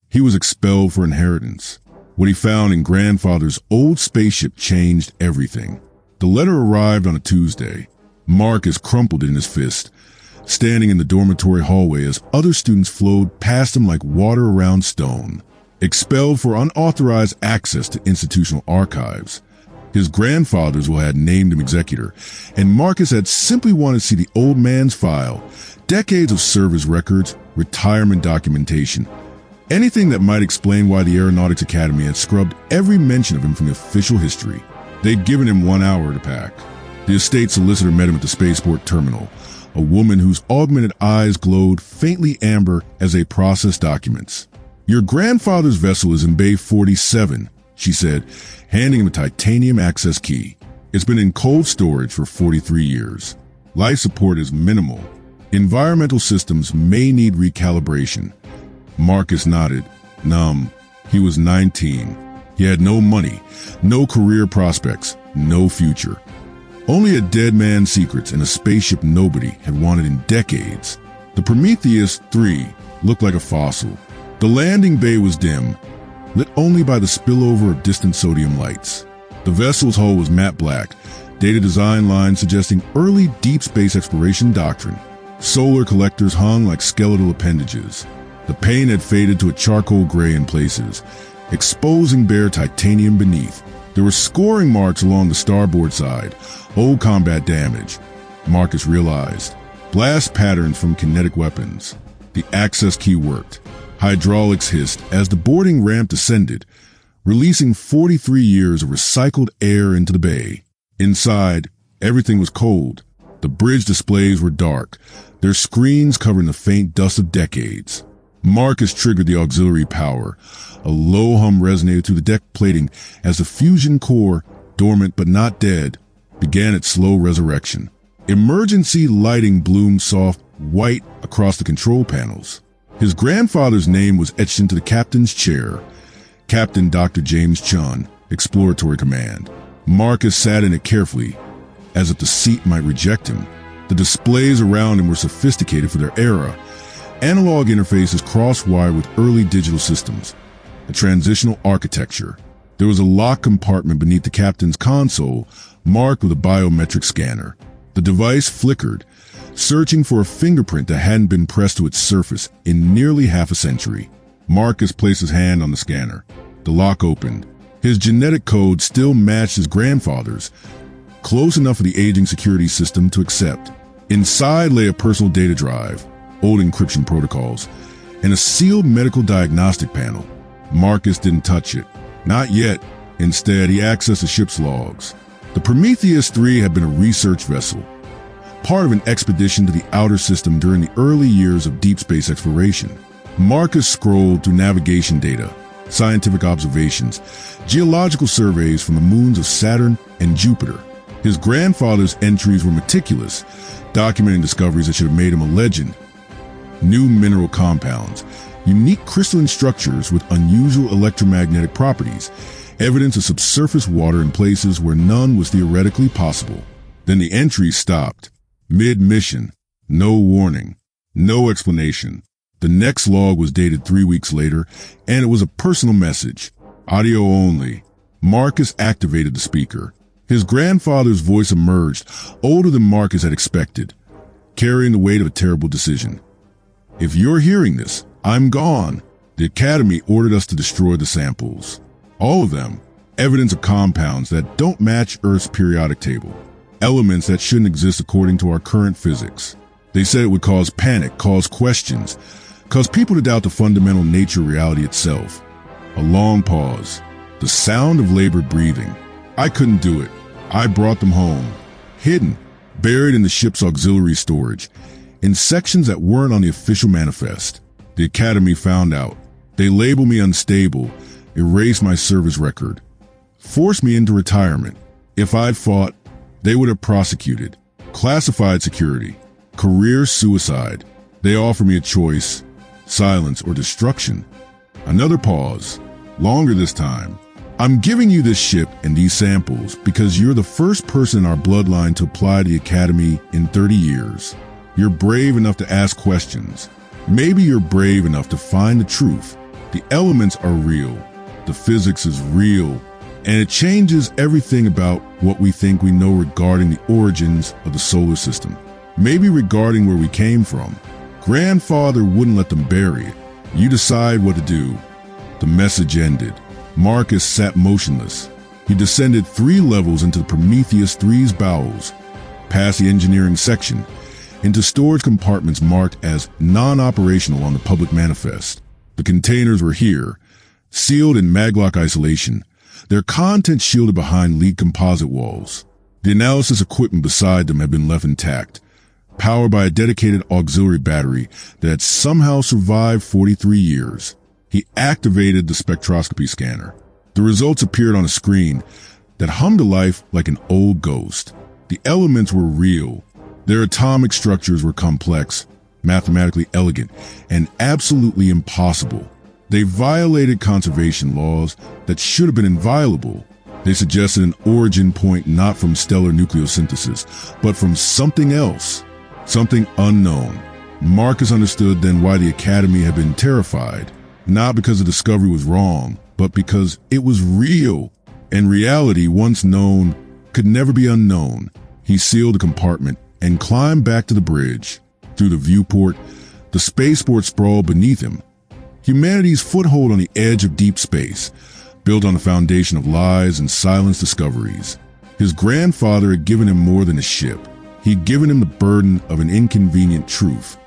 He was expelled for inheritance. What he found in grandfather's old spaceship changed everything. The letter arrived on a Tuesday. Marcus crumpled it in his fist, standing in the dormitory hallway as other students flowed past him like water around stone. Expelled for unauthorized access to institutional archives. His grandfather's will had named him executor, and Marcus had simply wanted to see the old man's file, decades of service records, retirement documentation, anything that might explain why the Aeronautics Academy had scrubbed every mention of him from the official history. They'd given him 1 hour to pack. The estate solicitor met him at the spaceport terminal, a woman whose augmented eyes glowed faintly amber as they processed documents. "Your grandfather's vessel is in Bay 47, she said, handing him a titanium access key. "It's been in cold storage for 43 years. Life support is minimal. Environmental systems may need recalibration." Marcus nodded, numb. He was 19. He had no money, no career prospects, no future. Only a dead man's secrets and a spaceship nobody had wanted in decades. The Prometheus 3 looked like a fossil. The landing bay was dim, lit only by the spillover of distant sodium lights. The vessel's hull was matte black, data design lines suggesting early deep space exploration doctrine. Solar collectors hung like skeletal appendages. The paint had faded to a charcoal gray in places, exposing bare titanium beneath. There were scoring marks along the starboard side, old combat damage. Marcus realized. Blast patterns from kinetic weapons. The access key worked. Hydraulics hissed as the boarding ramp descended, releasing 43 years of recycled air into the bay. Inside, everything was cold. The bridge displays were dark, their screens covering the faint dust of decades. Marcus triggered the auxiliary power. A low hum resonated through the deck plating as the fusion core, dormant but not dead, began its slow resurrection. Emergency lighting bloomed soft white across the control panels. His grandfather's name was etched into the captain's chair. Captain Dr. James Chun, Exploratory Command. Marcus sat in it carefully, as if the seat might reject him. The displays around him were sophisticated for their era. Analog interfaces cross-wired with early digital systems. A transitional architecture. There was a locked compartment beneath the captain's console, marked with a biometric scanner. The device flickered, searching for a fingerprint that hadn't been pressed to its surface in nearly half a century. Marcus placed his hand on the scanner. The lock opened. His genetic code still matched his grandfather's, close enough for the aging security system to accept. Inside lay a personal data drive, old encryption protocols, and a sealed medical diagnostic panel. Marcus didn't touch it. Not yet. Instead, he accessed the ship's logs. The Prometheus 3 had been a research vessel, part of an expedition to the outer system during the early years of deep space exploration. Marcus scrolled through navigation data, scientific observations, geological surveys from the moons of Saturn and Jupiter. His grandfather's entries were meticulous, documenting discoveries that should have made him a legend. New mineral compounds, unique crystalline structures with unusual electromagnetic properties, evidence of subsurface water in places where none was theoretically possible. Then the entries stopped. Mid-mission. No warning. No explanation. The next log was dated 3 weeks later, and it was a personal message. Audio only. Marcus activated the speaker. His grandfather's voice emerged, older than Marcus had expected, carrying the weight of a terrible decision. "If you're hearing this, I'm gone. The Academy ordered us to destroy the samples. All of them. Evidence of compounds that don't match Earth's periodic table. Elements that shouldn't exist according to our current physics. They said it would cause panic, cause questions, cause people to doubt the fundamental nature of reality itself." A long pause. The sound of labored breathing. "I couldn't do it. I brought them home. Hidden, buried in the ship's auxiliary storage, in sections that weren't on the official manifest. The Academy found out. They labeled me unstable, erased my service record, forced me into retirement. If I'd fought, they would have prosecuted. Classified security. Career suicide. They offered me a choice, silence or destruction." Another pause, longer this time. "I'm giving you this ship and these samples because you're the first person in our bloodline to apply to the Academy in 30 years. You're brave enough to ask questions. Maybe you're brave enough to find the truth. The elements are real, the physics is real, and it changes everything about what we think we know regarding the origins of the solar system. Maybe regarding where we came from. Grandfather wouldn't let them bury it. You decide what to do. The message ended. Marcus sat motionless. He descended 3 levels into Prometheus 3's bowels, past the engineering section, into storage compartments marked as non-operational on the public manifest. The containers were here, sealed in maglock isolation, their contents shielded behind lead composite walls. The analysis equipment beside them had been left intact, powered by a dedicated auxiliary battery that had somehow survived 43 years. He activated the spectroscopy scanner. The results appeared on a screen that hummed to life like an old ghost. The elements were real. Their atomic structures were complex, mathematically elegant, and absolutely impossible. They violated conservation laws that should have been inviolable. They suggested an origin point not from stellar nucleosynthesis, but from something else, something unknown. Marcus understood then why the Academy had been terrified, not because the discovery was wrong, but because it was real, and reality, once known, could never be unknown. He sealed the compartment and climbed back to the bridge. Through the viewport, the spaceport sprawled beneath him. Humanity's foothold on the edge of deep space, built on the foundation of lies and silenced discoveries. His grandfather had given him more than a ship. He'd given him the burden of an inconvenient truth.